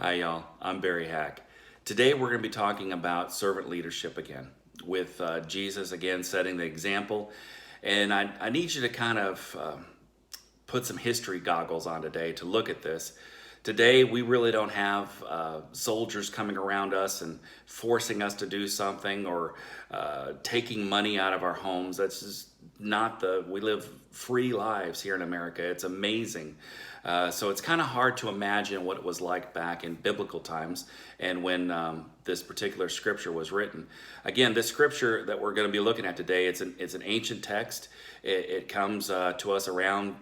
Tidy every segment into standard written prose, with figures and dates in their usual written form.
Hi, y'all. I'm Barry Hack. Today, we're going to be talking about servant leadership again, with Jesus again setting the example. And I need you to kind of put some history goggles on today to look at this. Today, we really don't have soldiers coming around us and forcing us to do something or taking money out of our homes. That's just not we live free lives here in America. It's amazing. So it's kind of hard to imagine what it was like back in biblical times and when this particular scripture was written. Again, this scripture that we're going to be looking at today, it's an ancient text. It comes to us around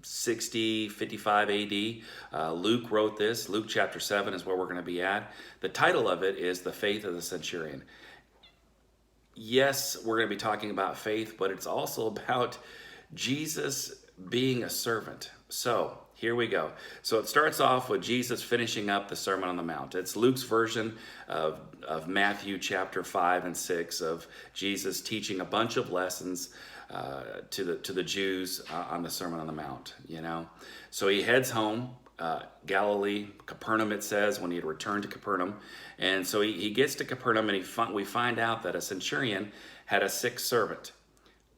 55 AD. Luke wrote this. Luke chapter 7 is where we're going to be at. The title of it is The Faith of the Centurion. Yes, we're going to be talking about faith, but it's also about Jesus being a servant. So here we go. So it starts off with Jesus finishing up the Sermon on the Mount. It's Luke's version of Matthew chapter 5 and 6 of Jesus teaching a bunch of lessons to the Jews on the Sermon on the Mount. So he heads home. Galilee, Capernaum, it says, when he had returned to Capernaum. And so he gets to Capernaum, and we find out that a centurion had a sick servant.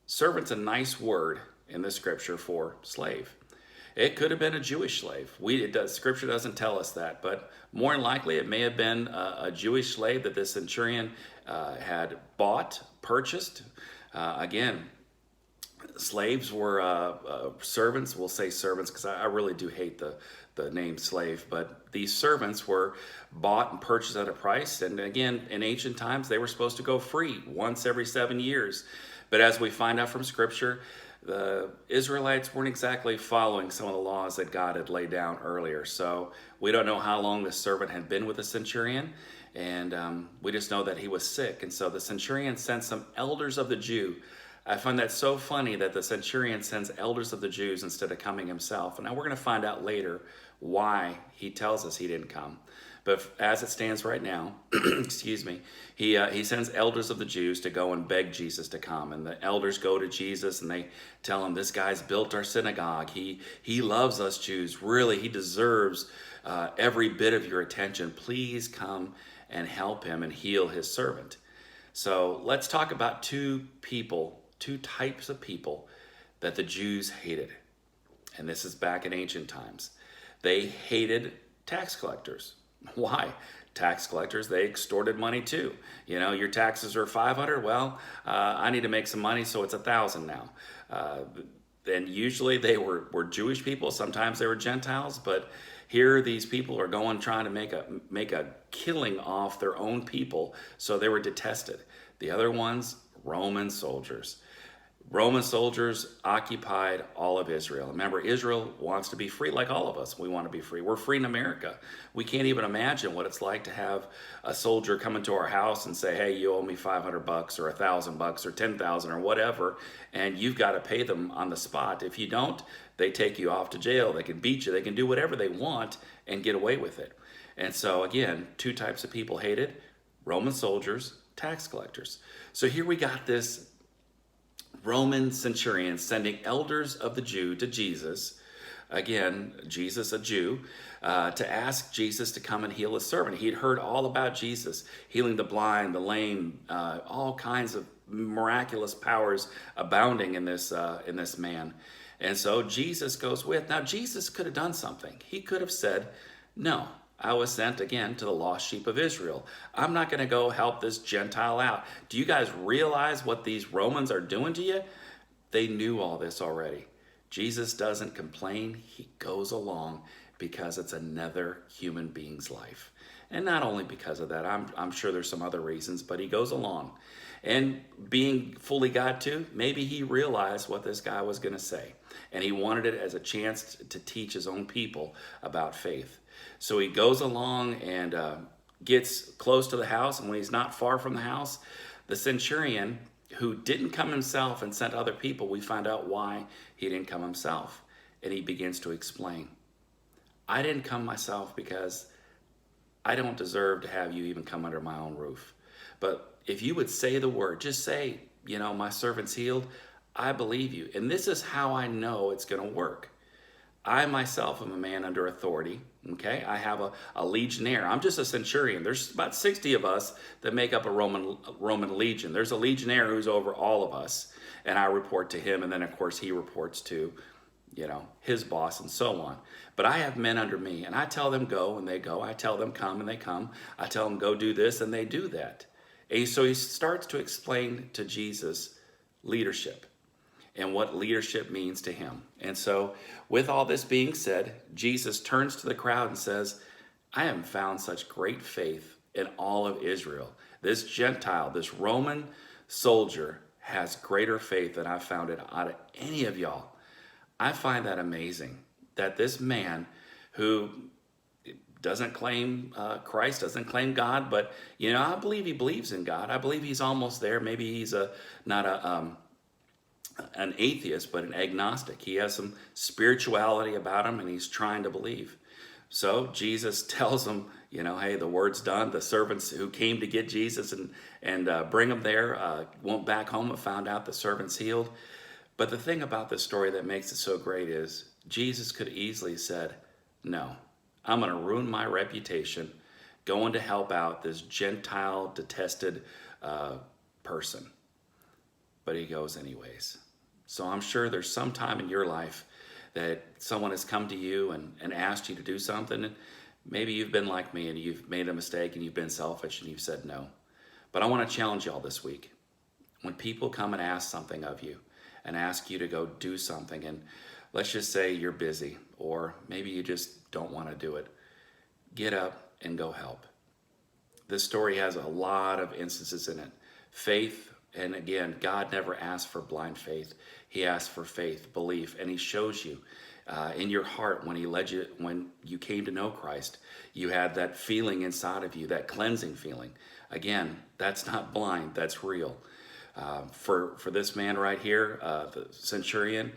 Servant's a nice word in the scripture for slave. It could have been a Jewish slave. Scripture doesn't tell us that, but more than likely it may have been a Jewish slave that this centurion had purchased. Again, slaves were servants. We'll say servants because I really do hate the name slave, but these servants were bought and purchased at a price. And again, in ancient times, they were supposed to go free once every 7 years. But as we find out from scripture, the Israelites weren't exactly following some of the laws that God had laid down earlier. So we don't know how long this servant had been with the centurion. And we just know that he was sick. And so the centurion sent some elders of the Jew. I find that so funny that the centurion sends elders of the Jews instead of coming himself. And now we're going to find out later why he tells us he didn't come. But as it stands right now, excuse me, he sends elders of the Jews to go and beg Jesus to come. And the elders go to Jesus and they tell him, this guy's built our synagogue. He loves us Jews. Really, he deserves every bit of your attention. Please come and help him and heal his servant. So let's talk about two types of people that the Jews hated. And this is back in ancient times. They hated tax collectors. Why? Tax collectors, they extorted money too. Your taxes are 500. Well, I need to make some money, so it's 1,000 now. And usually they were Jewish people. Sometimes they were Gentiles, but here these people are trying to make a killing off their own people, so they were detested. The other ones, Roman soldiers. Roman soldiers occupied all of Israel. Remember, Israel wants to be free like all of us. We want to be free. We're free in America. We can't even imagine what it's like to have a soldier come into our house and say, hey, you owe me $500 or $1,000 or 10,000 or whatever, and you've got to pay them on the spot. If you don't, they take you off to jail. They can beat you. They can do whatever they want and get away with it. And so again, two types of people hated: Roman soldiers, tax collectors. So here we got this Roman centurion sending elders of the Jew to Jesus, again, Jesus a Jew, to ask Jesus to come and heal his servant. He'd heard all about Jesus, healing the blind, the lame, all kinds of miraculous powers abounding in this man. And so Jesus goes with. Now, Jesus could have done something. He could have said, no, I was sent again to the lost sheep of Israel. I'm not going to go help this Gentile out. Do you guys realize what these Romans are doing to you? They knew all this already. Jesus doesn't complain. He goes along because it's another human being's life. And not only because of that, I'm sure there's some other reasons, but he goes along. And being fully God too, maybe he realized what this guy was going to say. And he wanted it as a chance to teach his own people about faith. So he goes along and gets close to the house. And when he's not far from the house, the centurion, who didn't come himself and sent other people, we find out why he didn't come himself. And he begins to explain. I didn't come myself because I don't deserve to have you even come under my own roof. But if you would say the word, just say, my servant's healed, I believe you. And this is how I know it's going to work. I myself am a man under authority. Okay, I have a legionnaire. I'm just a centurion. There's about 60 of us that make up a Roman legion. There's a legionnaire who's over all of us, and I report to him, and then of course he reports to, his boss and so on. But I have men under me, and I tell them go, and they go. I tell them come, and they come. I tell them go do this, and they do that. And so he starts to explain to Jesus leadership and what leadership means to him. And so with all this being said, Jesus turns to the crowd and says, I haven't found such great faith in all of Israel. This Gentile, this Roman soldier has greater faith than I've found it out of any of y'all. I find that amazing that this man who doesn't claim Christ, doesn't claim God, but I believe he believes in God. I believe he's almost there. Maybe he's not an atheist, but an agnostic. He has some spirituality about him, and he's trying to believe. So Jesus tells him, hey, the word's done. The servants who came to get Jesus and bring him there went back home and found out the servant's healed. But the thing about this story that makes it so great is Jesus could easily have said, no, I'm going to ruin my reputation going to help out this Gentile detested person. But he goes anyways. So I'm sure there's some time in your life that someone has come to you and asked you to do something. And maybe you've been like me and you've made a mistake and you've been selfish and you've said no. But I want to challenge y'all this week. When people come and ask something of you and ask you to go do something, and let's just say you're busy or maybe you just don't want to do it, get up and go help. This story has a lot of instances in it. Faith, and again, God never asked for blind faith. He asked for faith, belief, and he shows you in your heart when you came to know Christ, you had that feeling inside of you, that cleansing feeling. Again, that's not blind, that's real. For this man right here, the centurion,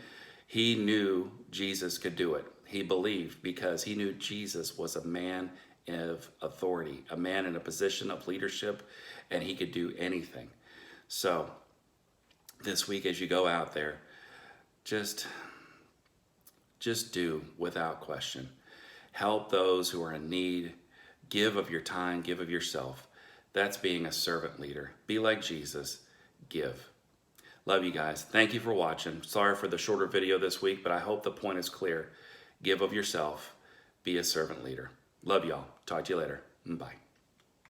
he knew Jesus could do it. He believed because he knew Jesus was a man of authority, a man in a position of leadership, and he could do anything. So this week as you go out there, just do without question. Help those who are in need. Give of your time, give of yourself. That's being a servant leader. Be like Jesus. Give. Love you guys. Thank you for watching. Sorry for the shorter video this week, but I hope the point is clear. Give of yourself. Be a servant leader. Love y'all. Talk to you later. Bye.